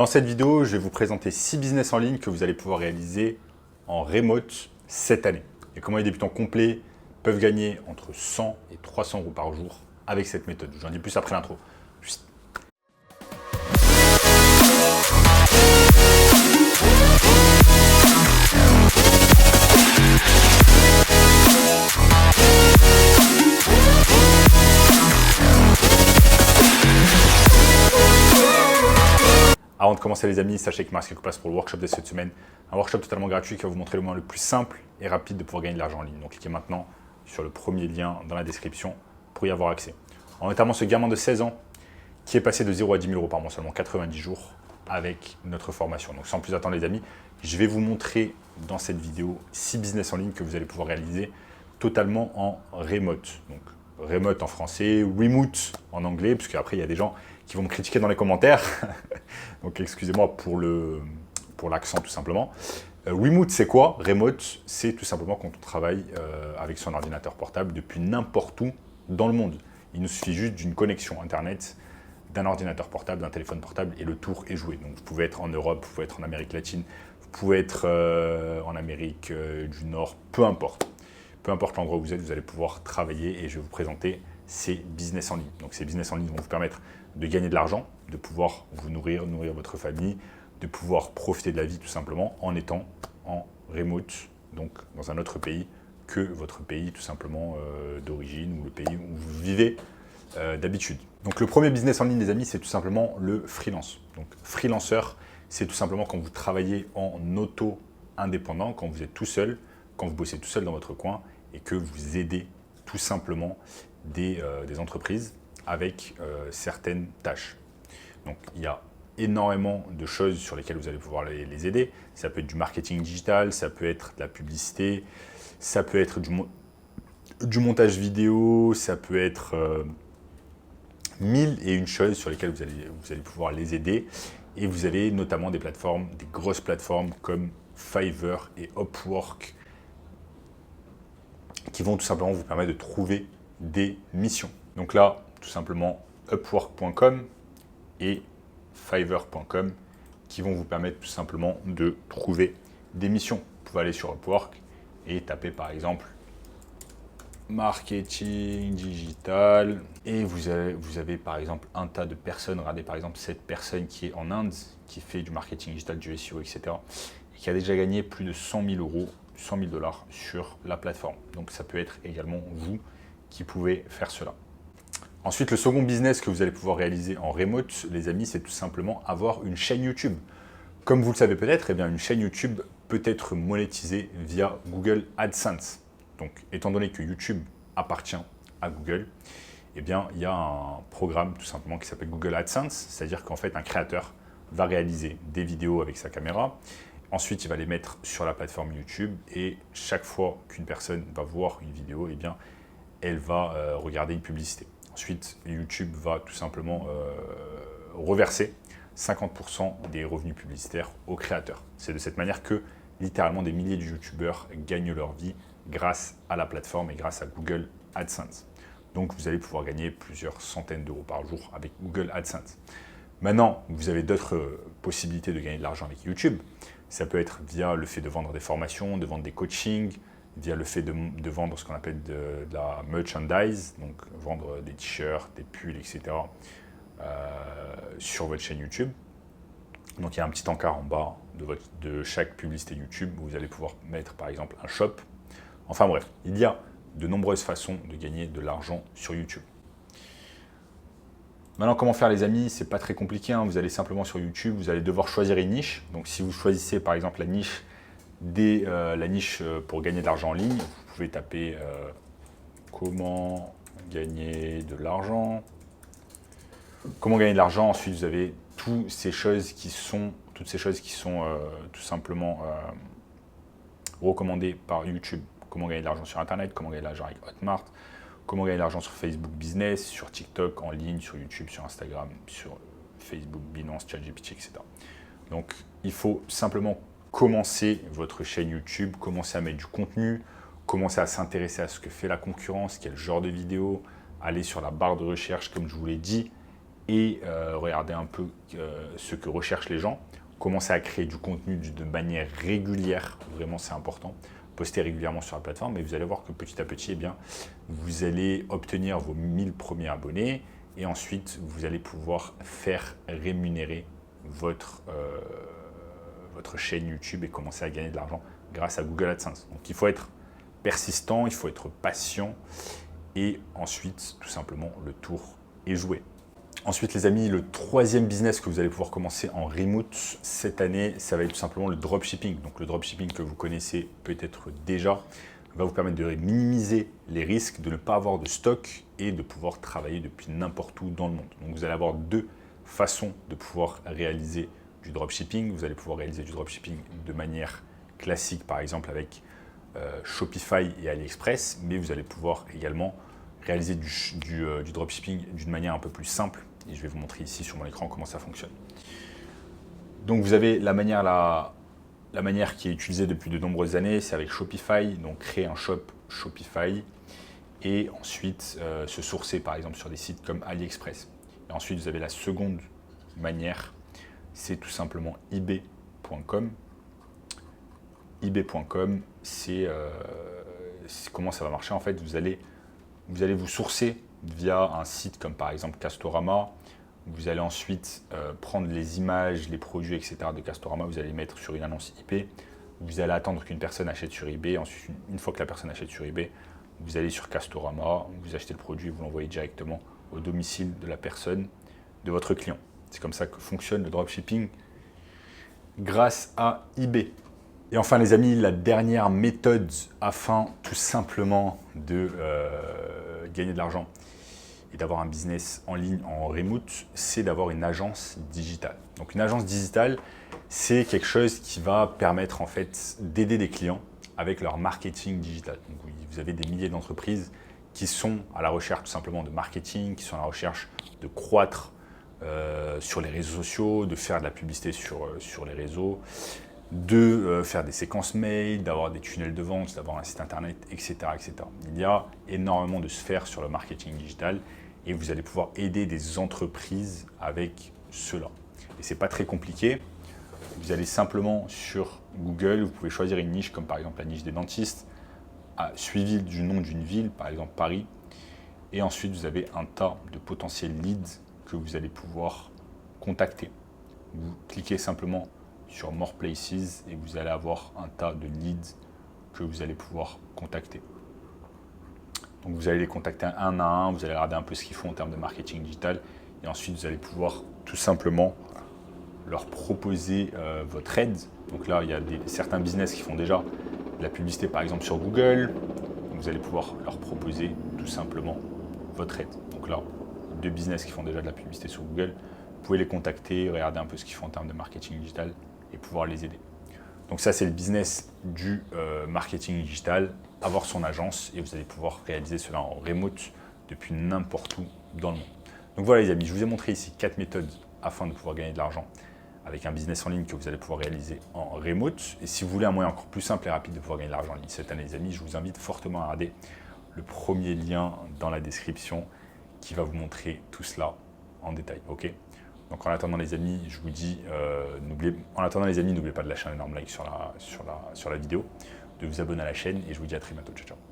Dans cette vidéo, je vais vous présenter 6 business en ligne que vous allez pouvoir réaliser en remote cette année. Et comment les débutants complets peuvent gagner entre 100 et 300 euros par jour avec cette méthode. Je vous en dis plus après l'intro. Avant de commencer les amis, sachez qu'il me reste quelques places pour le workshop de cette semaine. Un workshop totalement gratuit qui va vous montrer le moyen le plus simple et rapide de pouvoir gagner de l'argent en ligne. Donc cliquez maintenant sur le premier lien dans la description pour y avoir accès. En notamment ce gamin de 16 ans qui est passé de 0 à 10 000 euros par mois, seulement 90 jours avec notre formation. Donc sans plus attendre les amis, je vais vous montrer dans cette vidéo 6 business en ligne que vous allez pouvoir réaliser totalement en remote. Donc remote en français, remote en anglais, parce qu'après il y a des gens qui vont me critiquer dans les commentaires. Donc excusez-moi pour l'accent tout simplement. Remote c'est quoi? Remote c'est tout simplement quand on travaille avec son ordinateur portable depuis n'importe où dans le monde. Il nous suffit juste d'une connexion internet, d'un ordinateur portable, d'un téléphone portable et le tour est joué. Donc vous pouvez être en Europe, vous pouvez être en Amérique latine, vous pouvez être en Amérique du Nord, peu importe. Peu importe l'endroit où vous êtes, vous allez pouvoir travailler et je vais vous présenter ces business en ligne. Donc ces business en ligne vont vous permettre de gagner de l'argent, de pouvoir vous nourrir votre famille, de pouvoir profiter de la vie tout simplement en étant en remote, donc dans un autre pays que votre pays tout simplement d'origine ou le pays où vous vivez d'habitude. Donc le premier business en ligne les amis, c'est tout simplement le freelance. Donc freelanceur, c'est tout simplement quand vous travaillez en auto-indépendant, quand vous êtes tout seul, quand vous bossez tout seul dans votre coin et que vous aidez tout simplement des entreprises avec certaines tâches. Donc il y a énormément de choses sur lesquelles vous allez pouvoir les aider. Ça peut être du marketing digital, ça peut être de la publicité, ça peut être du montage vidéo, ça peut être mille et une choses sur lesquelles vous allez pouvoir les aider. Et vous avez notamment des plateformes, des grosses plateformes comme Fiverr et Upwork qui vont tout simplement vous permettre de trouver des missions. Donc là, tout simplement upwork.com et fiverr.com qui vont vous permettre tout simplement de trouver des missions. Vous pouvez aller sur Upwork et taper par exemple marketing digital et vous avez par exemple un tas de personnes. Regardez par exemple cette personne qui est en Inde, qui fait du marketing digital, du SEO, etc. et qui a déjà gagné plus de 100 000 euros, 100 000 $ sur la plateforme. Donc ça peut être également vous qui pouvez faire cela. Ensuite, le second business que vous allez pouvoir réaliser en remote, les amis, c'est tout simplement avoir une chaîne YouTube. Comme vous le savez peut-être, eh bien, une chaîne YouTube peut être monétisée via Google AdSense. Donc, étant donné que YouTube appartient à Google, eh bien, il y a un programme tout simplement qui s'appelle Google AdSense, c'est-à-dire qu'en fait, un créateur va réaliser des vidéos avec sa caméra. Ensuite, il va les mettre sur la plateforme YouTube et chaque fois qu'une personne va voir une vidéo, eh bien, elle va regarder une publicité. Ensuite, YouTube va tout simplement reverser 50% des revenus publicitaires aux créateurs. C'est de cette manière que littéralement des milliers de YouTubeurs gagnent leur vie grâce à la plateforme et grâce à Google AdSense. Donc vous allez pouvoir gagner plusieurs centaines d'euros par jour avec Google AdSense. Maintenant, vous avez d'autres possibilités de gagner de l'argent avec YouTube. Ça peut être via le fait de vendre des formations, de vendre des coachings, via le fait de vendre ce qu'on appelle de la merchandise, donc vendre des t-shirts, des pulls, etc. Sur votre chaîne YouTube. Donc il y a un petit encart en bas de chaque publicité YouTube où vous allez pouvoir mettre par exemple un shop. Enfin bref, il y a de nombreuses façons de gagner de l'argent sur YouTube. Maintenant, comment faire les amis? C'est pas très compliqué, hein. Vous allez simplement sur YouTube, vous allez devoir choisir une niche. Donc si vous choisissez par exemple la niche pour gagner de l'argent en ligne, vous pouvez taper comment gagner de l'argent. Comment gagner de l'argent. Ensuite, vous avez toutes ces choses qui sont tout simplement recommandées par YouTube. Comment gagner de l'argent sur Internet, comment gagner de l'argent avec Hotmart, comment gagner de l'argent sur Facebook Business, sur TikTok, en ligne, sur YouTube, sur Instagram, sur Facebook, Binance, ChatGPT, etc. Donc, il faut simplement commencer votre chaîne YouTube, commencer à mettre du contenu, commencer à s'intéresser à ce que fait la concurrence, quel genre de vidéo, aller sur la barre de recherche comme je vous l'ai dit, et regardez un peu ce que recherchent les gens. Commencez à créer du contenu de manière régulière, vraiment c'est important. Postez régulièrement sur la plateforme et vous allez voir que petit à petit, eh bien, vous allez obtenir vos 1000 premiers abonnés et ensuite vous allez pouvoir faire rémunérer votre chaîne YouTube et commencer à gagner de l'argent grâce à Google AdSense. Donc il faut être persistant, il faut être patient et ensuite tout simplement le tour est joué. Ensuite les amis, le troisième business que vous allez pouvoir commencer en remote cette année, ça va être tout simplement le dropshipping. Donc le dropshipping que vous connaissez peut-être déjà va vous permettre de minimiser les risques, de ne pas avoir de stock et de pouvoir travailler depuis n'importe où dans le monde. Donc vous allez avoir deux façons de pouvoir réaliser du dropshipping. Vous allez pouvoir réaliser du dropshipping de manière classique, par exemple avec Shopify et AliExpress, mais vous allez pouvoir également réaliser du dropshipping d'une manière un peu plus simple. Et je vais vous montrer ici sur mon écran comment ça fonctionne. Donc vous avez la manière qui est utilisée depuis de nombreuses années, c'est avec Shopify, donc créer un shop Shopify et ensuite se sourcer par exemple sur des sites comme AliExpress. Et ensuite vous avez la seconde manière, c'est tout simplement eBay.com. eBay.com, c'est comment ça va marcher en fait. Vous allez vous sourcer via un site comme par exemple Castorama. Vous allez ensuite prendre les images, les produits, etc. de Castorama, vous allez les mettre sur une annonce IP. Vous allez attendre qu'une personne achète sur eBay. Ensuite, une fois que la personne achète sur eBay, vous allez sur Castorama, vous achetez le produit et vous l'envoyez directement au domicile de la personne, de votre client. C'est comme ça que fonctionne le dropshipping grâce à eBay. Et enfin les amis, la dernière méthode afin tout simplement de gagner de l'argent et d'avoir un business en ligne en remote, c'est d'avoir une agence digitale. Donc une agence digitale, c'est quelque chose qui va permettre en fait d'aider des clients avec leur marketing digital. Donc vous avez des milliers d'entreprises qui sont à la recherche tout simplement de marketing, qui sont à la recherche de croître sur les réseaux sociaux, de faire de la publicité sur les réseaux, de faire des séquences mail, d'avoir des tunnels de vente, d'avoir un site internet, etc., etc. Il y a énormément de sphères sur le marketing digital et vous allez pouvoir aider des entreprises avec cela. Et c'est pas très compliqué. Vous allez simplement sur Google, vous pouvez choisir une niche comme par exemple la niche des dentistes, suivie du nom d'une ville, par exemple Paris. Et ensuite, vous avez un tas de potentiels leads que vous allez pouvoir contacter. Vous cliquez simplement sur More Places et vous allez avoir un tas de leads que vous allez pouvoir contacter. Donc vous allez les contacter un à un, vous allez regarder un peu ce qu'ils font en termes de marketing digital et ensuite vous allez pouvoir tout simplement leur proposer votre aide. Donc là, il y a certains business qui font déjà de la publicité par exemple sur Google. Vous allez pouvoir leur proposer tout simplement votre aide. Donc là, deux business qui font déjà de la publicité sur Google, vous pouvez les contacter, regarder un peu ce qu'ils font en termes de marketing digital et pouvoir les aider. Donc ça, c'est le business du marketing digital, avoir son agence et vous allez pouvoir réaliser cela en remote depuis n'importe où dans le monde. Donc voilà les amis, je vous ai montré ici 4 méthodes afin de pouvoir gagner de l'argent avec un business en ligne que vous allez pouvoir réaliser en remote. Et si vous voulez un moyen encore plus simple et rapide de pouvoir gagner de l'argent en ligne cette année les amis, je vous invite fortement à regarder le premier lien dans la description qui va vous montrer tout cela en détail. Ok. Donc en attendant les amis, je vous dis, n'oubliez pas de lâcher un énorme like sur la vidéo, de vous abonner à la chaîne et je vous dis à très bientôt. Ciao, ciao.